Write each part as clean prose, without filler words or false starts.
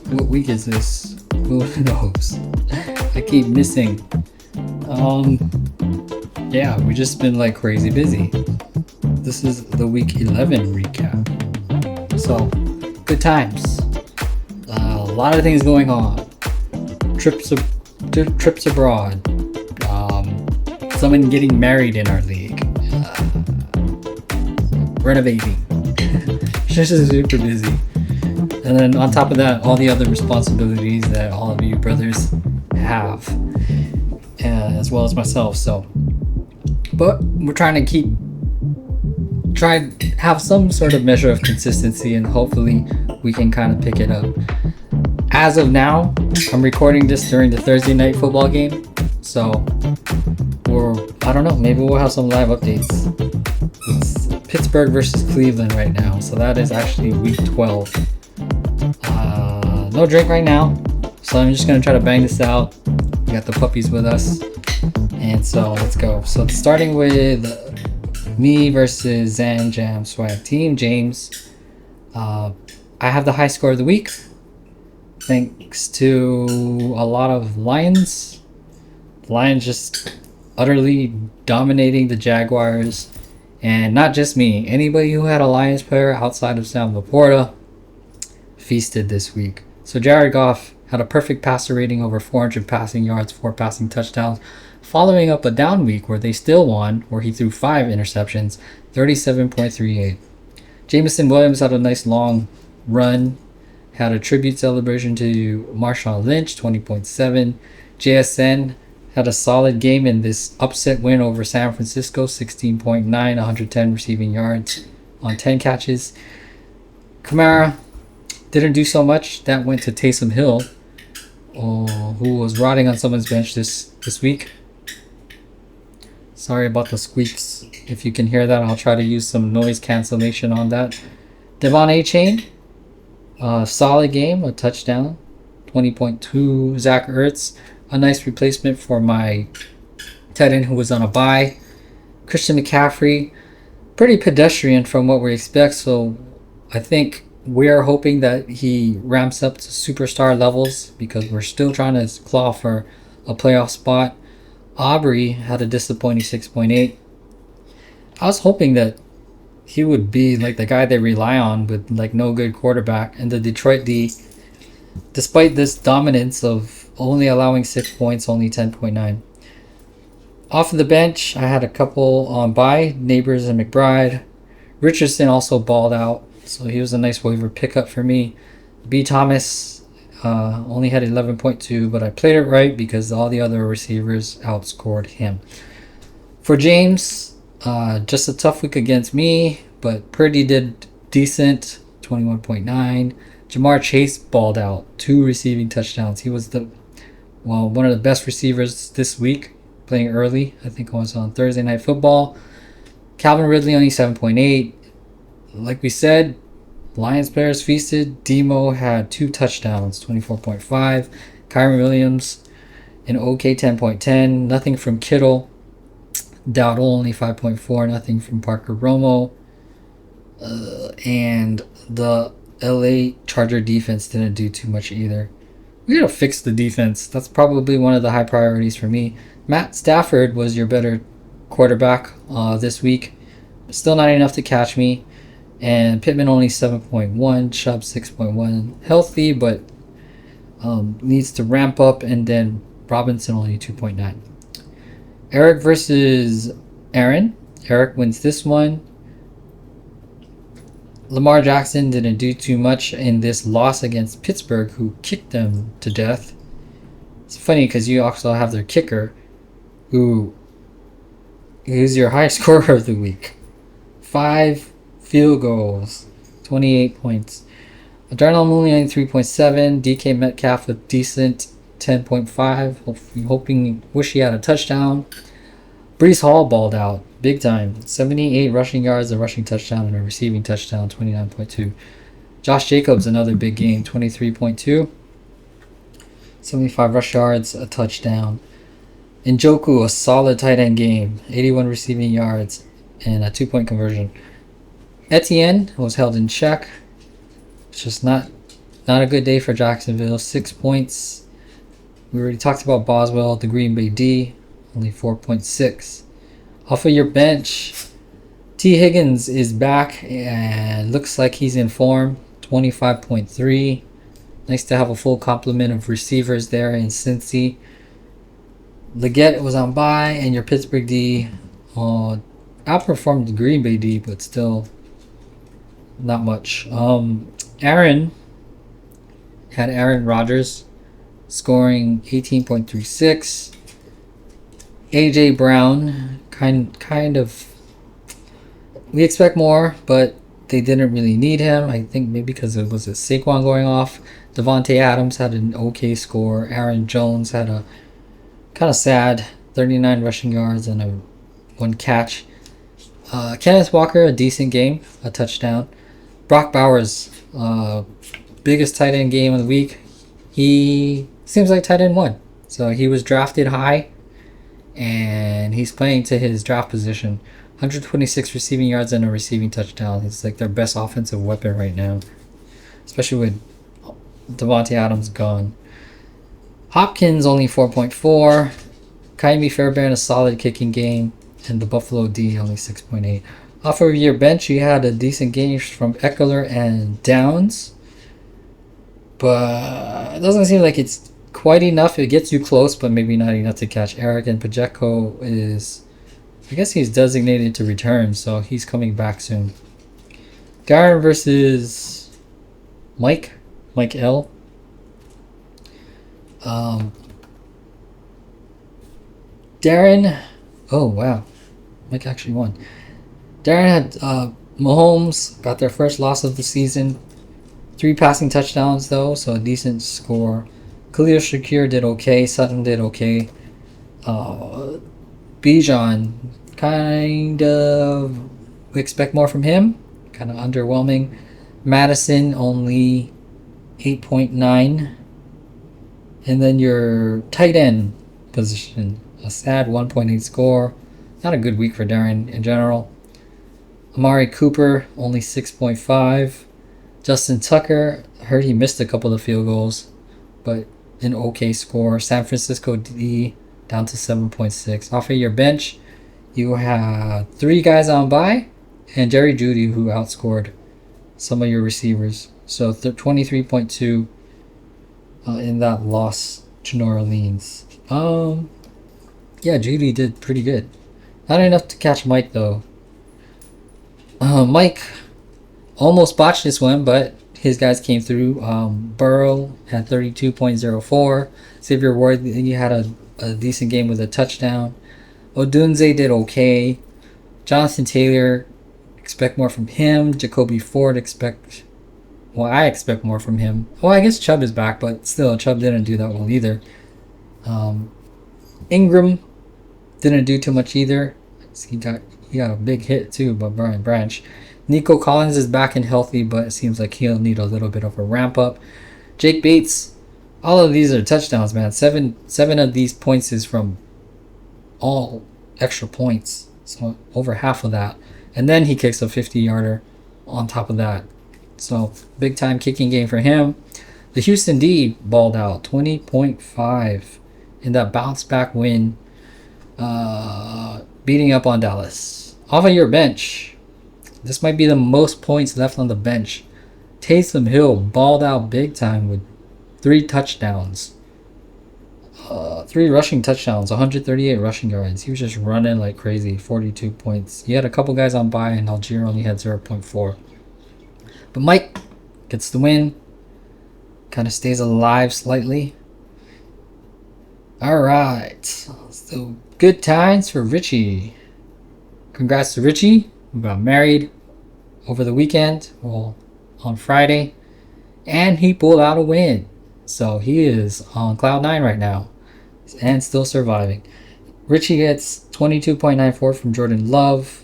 What week is this? Who knows? I keep missing. Yeah, we just been like crazy busy. This is the week 11 recap. So, good times. A lot of things going on. Trips abroad. Someone getting married in our league. Renovating. Just super busy. And then on top of that, all the other responsibilities that all of you brothers have, as well as myself. So, but we're trying to have some sort of measure of consistency, and hopefully we can kind of pick it up. As of now, I'm recording this during the Thursday night football game, so I don't know, maybe we'll have some live updates. It's Pittsburgh versus Cleveland right now, so that is actually week 12. No drink right now, so I'm just gonna try to bang this out. We got the puppies with us, and so let's go. So starting with me versus Zan Jam Swag Team James. I have the high score of the week, thanks to a lot of Lions. The Lions just utterly dominating the Jaguars, and not just me. Anybody who had a Lions player outside of Sam Laporta feasted this week. So Jared Goff had a perfect passer rating, over 400 passing yards, 4 passing touchdowns, following up a down week where they still won, where he threw 5 interceptions, 37.38. Jameson Williams had a nice long run, had a tribute celebration to Marshawn Lynch, 20.7. JSN had a solid game in this upset win over San Francisco, 16.9, 110 receiving yards on 10 catches. Kamara didn't do so much. That went to Taysom Hill, who was rotting on someone's bench this week. Sorry about the squeaks. If you can hear that, I'll try to use some noise cancellation on that. Devon A-Chain, solid game, a touchdown, 20.2. Zach Ertz, a nice replacement for my tight end who was on a bye. Christian McCaffrey, pretty pedestrian from what we expect, so I think we are hoping that he ramps up to superstar levels, because we're still trying to claw for a playoff spot. Aubrey had a disappointing 6.8. I was hoping that he would be like the guy they rely on with like no good quarterback, and the Detroit D, despite this dominance of only allowing 6 points, only 10.9. Off of the bench, I had a couple on bye, Neighbors and McBride. Richardson also balled out, so he was a nice waiver pickup for me. B. Thomas only had 11.2, but I played it right because all the other receivers outscored him. For James, just a tough week against me, but Purdy did decent, 21.9. Jamar Chase balled out, 2 receiving touchdowns. He was one of the best receivers this week, playing early. I think it was on Thursday Night Football. Calvin Ridley only 7.8. Like we said, Lions players feasted. Demo had 2 touchdowns, 24.5. Kyron Williams, an okay 10.10. Nothing from Kittle. Dowdle only 5.4. Nothing from Parker Romo. And the LA Charger defense didn't do too much either. We gotta fix the defense. That's probably one of the high priorities for me. Matt Stafford was your better quarterback this week. Still not enough to catch me. And Pittman only 7.1, Chubb 6.1. Healthy, but needs to ramp up. And then Robinson only 2.9. Eric versus Aaron. Eric wins this one. Lamar Jackson didn't do too much in this loss against Pittsburgh, who kicked them to death. It's funny because you also have their kicker, who's your high scorer of the week. 5 field goals, 28 points. Darnell Mooney only 3.7. DK Metcalf a decent 10.5. Wish he had a touchdown. Breece Hall balled out big time. 78 rushing yards, a rushing touchdown, and a receiving touchdown, 29.2. Josh Jacobs, another big game, 23.2. 75 rush yards, a touchdown. Njoku, a solid tight end game, 81 receiving yards, and a 2-point conversion. Etienne was held in check. It's just not Not a good day for Jacksonville. 6 points. We already talked about Boswell, the Green Bay D, only 4.6. Off of your bench, T. Higgins is back and looks like he's in form. 25.3. Nice to have a full complement of receivers there in Cincy. Leggett was on bye, and your Pittsburgh D outperformed the Green Bay D, but still not much. Aaron had Aaron Rodgers scoring 18.36. AJ Brown kind of, we expect more, but they didn't really need him. I think maybe because it was a Saquon going off. Devontae Adams had an okay score. Aaron Jones had a kind of sad 39 rushing yards and one catch. Kenneth Walker, a decent game, a touchdown. Brock Bowers, biggest tight end game of the week. He seems like tight end 1. So he was drafted high, and he's playing to his draft position. 126 receiving yards and a receiving touchdown. He's like their best offensive weapon right now, especially with Devontae Adams gone. Hopkins only 4.4. Kaimi Fairbairn a solid kicking game, and the Buffalo D only 6.8. Off of your bench, you had a decent game from Eckler and Downs, but it doesn't seem like it's quite enough. It gets you close, but maybe not enough to catch Eric. And Pacheco is, I guess he's designated to return, so he's coming back soon. Darren versus Mike L. Darren, oh wow, Mike actually won. Darren had Mahomes got their first loss of the season. 3 passing touchdowns though, so a decent score. Khalil Shakir did okay. Sutton did okay. Bijan, kind of, we expect more from him. Kind of underwhelming. Madison only 8.9. And then your tight end position, a sad 1.8 score. Not a good week for Darren in general. Amari Cooper, only 6.5. Justin Tucker, I heard he missed a couple of field goals, but an okay score. San Francisco D, down to 7.6. Off of your bench, you have 3 guys on bye, and Jerry Jeudy, who outscored some of your receivers. So 23.2 in that loss to New Orleans. Yeah, Jeudy did pretty good. Not enough to catch Mike, though. Mike almost botched this one, but his guys came through. Burrow had 32.04. Xavier Ward, he had a decent game with a touchdown. Odunze did okay. Jonathan Taylor, expect more from him. Jacoby Ford, I expect more from him. Well, I guess Chubb is back, but still, Chubb didn't do that well either. Ingram didn't do too much either. He got a big hit too by Brian Branch. Nico Collins is back and healthy, but it seems like he'll need a little bit of a ramp up. Jake Bates, all of these are touchdowns, man. Seven of these points is from all extra points, so over half of that. And then he kicks a 50-yarder on top of that. So big time kicking game for him. The Houston D balled out 20.5 in that bounce back win, beating up on Dallas. Off of your bench, this might be the most points left on the bench. Taysom Hill balled out big time with 3 touchdowns. 3 rushing touchdowns, 138 rushing yards. He was just running like crazy, 42 points. He had a couple guys on bye, and Algier only had 0.4. But Mike gets the win. Kind of stays alive slightly. Alright. So good times for Ritchie. Congrats to Ritchie, who got married over the weekend. Well, on Friday. And he pulled out a win. So he is on cloud 9 right now. And still surviving. Ritchie gets 22.94 from Jordan Love.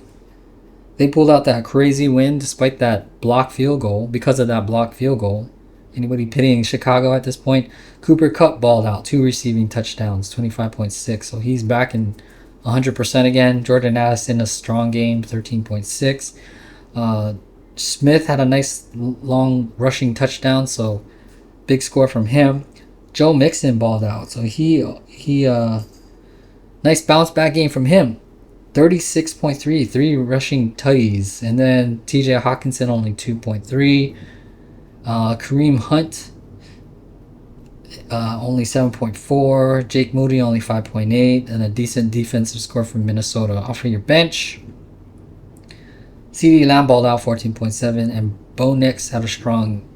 They pulled out that crazy win despite that blocked field goal. Because of that blocked field goal. Anybody pitying Chicago at this point? Cooper Kupp balled out 2 receiving touchdowns, 25.6. So he's back in 100% again. Jordan Addison, a strong game, 13.6. Smith had a nice long rushing touchdown. So big score from him. Joe Mixon balled out, so he nice bounce back game from him. 36.3, 3 rushing tutties. And then TJ Hawkinson only 2.3. Kareem Hunt only 7.4. Jake Moody only 5.8. And a decent defensive score from Minnesota. Off of your bench, CeeDee Lamb balled out 14.7. And Bo Nix had a strong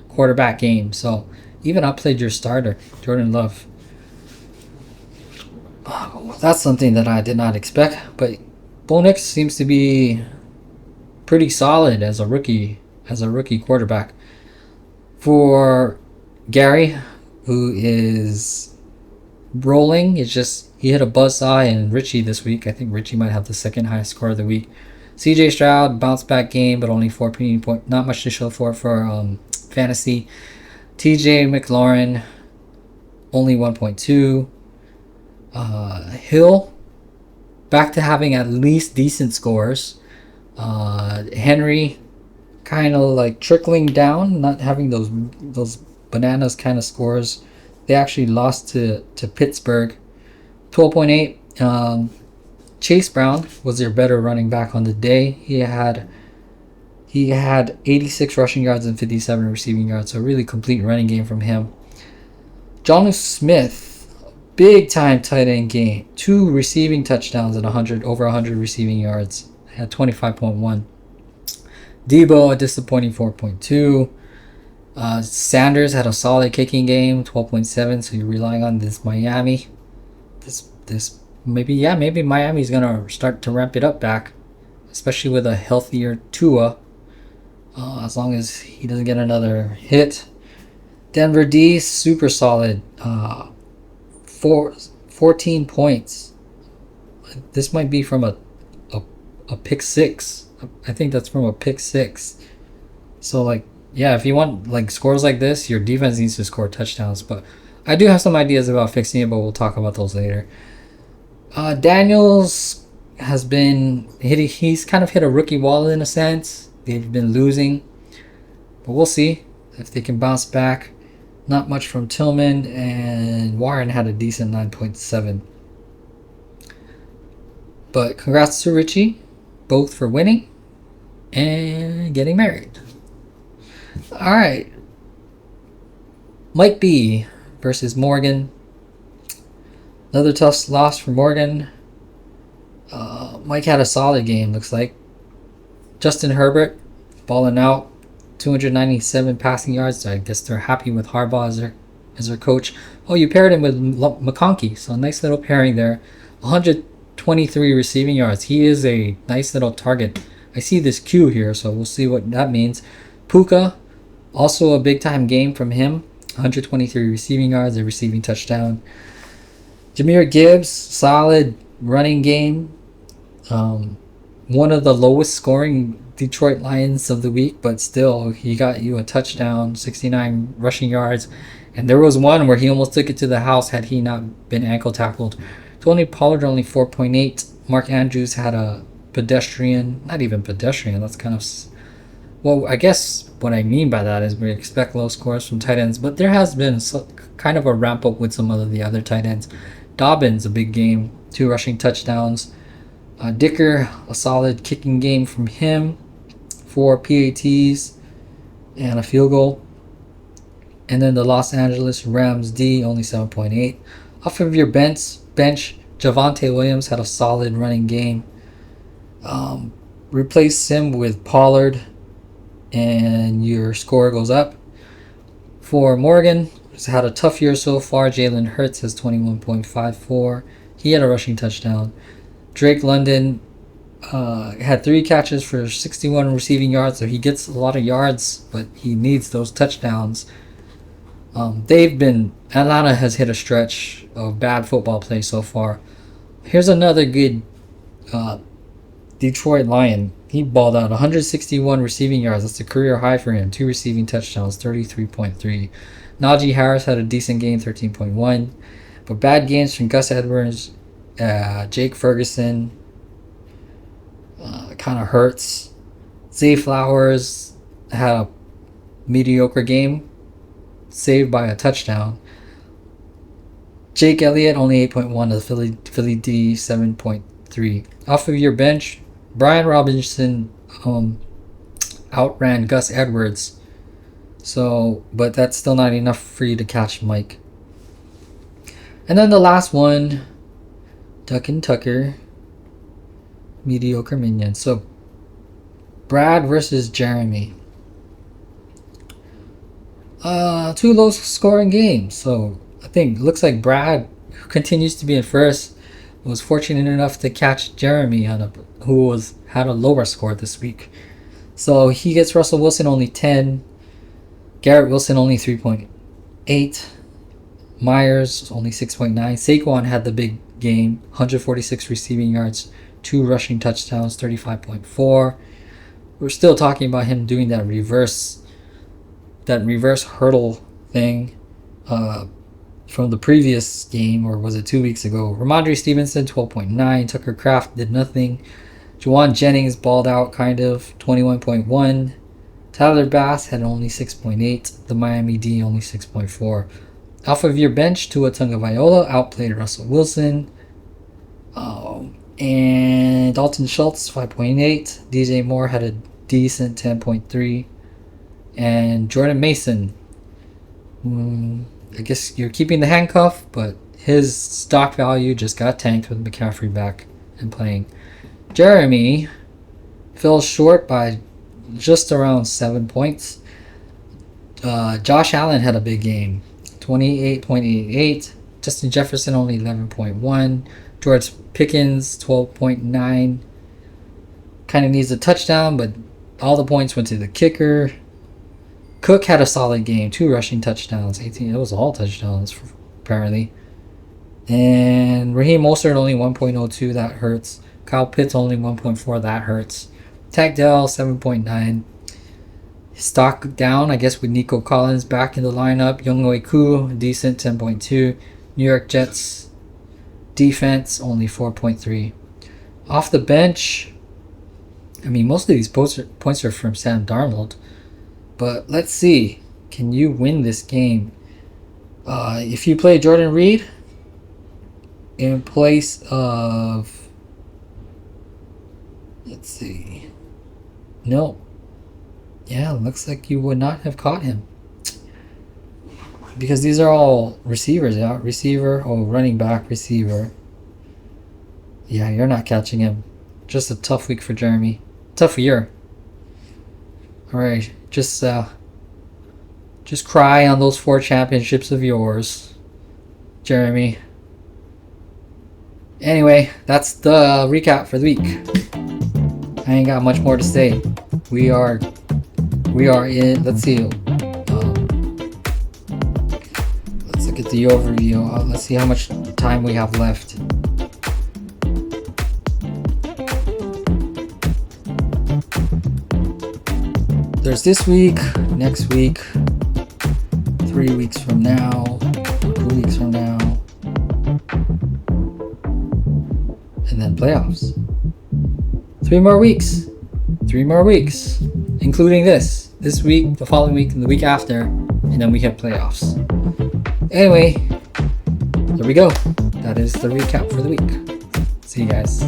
quarterback game. So even outplayed your starter, Jordan Love. That's something that I did not expect, but Bo Nix seems to be pretty solid as a rookie quarterback. For Gary, who is rolling, it's just he hit a buzzsaw in Ritchie this week. I think Ritchie might have the second highest score of the week. CJ Stroud bounce back game, but only 14 points, not much to show for fantasy. TJ McLaurin only 1.2. Hill back to having at least decent scores. Henry kind of like trickling down, not having those bananas kind of scores. They actually lost to Pittsburgh. 12.8. Chase Brown was their better running back on the day. He had 86 rushing yards and 57 receiving yards, so a really complete running game from him. Jonnu Smith, big time tight end game. 2 receiving touchdowns and over 100 receiving yards. Had 25.1. Debo, a disappointing 4.2. Sanders had a solid kicking game, 12.7. So you're relying on this Miami. Maybe Miami's gonna start to ramp it up back, especially with a healthier Tua. As long as he doesn't get another hit. Denver D, super solid. 14 points. This might be from a pick 6. I think that's from a pick 6. So if you want scores like this, your defense needs to score touchdowns. But I do have some ideas about fixing it, but we'll talk about those later. Daniels has been hitting. He's kind of hit a rookie wall in a sense. They've been losing, but we'll see if they can bounce back. Not much from Tillman, and Warren had a decent 9.7. But congrats to Ritchie, both for winning and getting married. Alright. Mike B versus Morgan. Another tough loss for Morgan. Mike had a solid game, looks like. Justin Herbert balling out. 297 passing yards. I guess they're happy with Harbaugh as their coach. Oh, you paired him with McConkey, so a nice little pairing there. 123 receiving yards. He is a nice little target. I see this Q here, so we'll see what that means. Puka, also a big time game from him. 123 receiving yards, a receiving touchdown. Jahmyr Gibbs, solid running game. One of the lowest scoring Detroit Lions of the week, but still he got you a touchdown, 69 rushing yards, and there was one where he almost took it to the house had he not been ankle tackled. Tony Pollard only 4.8. Mark Andrews had a not even pedestrian, that's kind of, well, I guess what I mean by that is we expect low scores from tight ends, but there has been kind of a ramp up with some of the other tight ends. Dobbins, a big game, 2 rushing touchdowns. Dicker, a solid kicking game from him, 4 PATs and a field goal. And then the Los Angeles Rams D, only 7.8. Off of your bench, Javonte Williams had a solid running game. Replace him with Pollard and your score goes up. For Morgan, who's had a tough year so far, Jalen Hurts has 21.54. He had a rushing touchdown. Drake London had 3 catches for 61 receiving yards, so he gets a lot of yards, but he needs those touchdowns. Atlanta has hit a stretch of bad football play so far. Here's another good Detroit Lion. He balled out 161 receiving yards. That's a career high for him. 2 receiving touchdowns, 33.3. Najee Harris had a decent game, 13.1. But bad games from Gus Edwards, Jake Ferguson, kind of hurts. Zay Flowers had mediocre game, saved by a touchdown. Jake Elliott only 8.1 to the Philly D 7.3. Off of your bench, Brian Robinson outran Gus Edwards. So, but that's still not enough for you to catch Mike. And then the last one, Duck and Tucker, mediocre minion. So, Brad versus Jeremy. Two low scoring games. So, I think looks like Brad, who continues to be in first, was fortunate enough to catch Jeremy who had a lower score this week. So he gets Russell Wilson only 10, Garrett Wilson only 3.8, Myers only 6.9. Saquon had the big game, 146 receiving yards, 2 rushing touchdowns, 35.4. We're still talking about him doing that reverse hurdle thing from the previous game, or was it 2 weeks ago? Ramondre Stevenson 12.9, Tucker Kraft did nothing. Juwan Jennings balled out kind of, 21.1. Tyler Bass had only 6.8. The Miami D only 6.4. Off of your bench, Tua Tagovailoa outplayed Russell Wilson. And Dalton Schultz 5.8. DJ Moore had a decent 10.3. And Jordan Mason, I guess you're keeping the handcuff, but his stock value just got tanked with McCaffrey back and playing. Jeremy fell short by just around 7 points. Josh Allen had a big game, 28.88. Justin Jefferson only 11.1. George Pickens 12.9. Kind of needs a touchdown, but all the points went to the kicker. Cook had a solid game, 2 rushing touchdowns, 18. It was all touchdowns apparently. And Raheem Mostert only 1.02. That hurts. Kyle Pitts only 1.4. That hurts. Tank Dell 7.9. Stock down, I guess, with Nico Collins back in the lineup. Younghoe Koo, decent 10.2. New York Jets defense only 4.3. Off the bench, I mean, most of these points are from Sam Darnold. But let's see. Can you win this game? If you play Jordan Reed in place of... Let's see. No. Yeah, looks like you would not have caught him. Because these are all receivers. Yeah? Running back, receiver. Yeah, you're not catching him. Just a tough week for Jeremy. Tough year. Alright, just cry on those 4 championships of yours, Jeremy. Anyway, that's the recap for the week. I ain't got much more to say. We are in, let's see. Let's look at the overview. Let's see how much time we have left. There's this week, next week, 3 weeks from now, 2 weeks from now, and then playoffs. 3 more weeks. 3 more weeks, including this week, the following week, and the week after, and then we have playoffs. Anyway, there we go. That is the recap for the week. See you guys.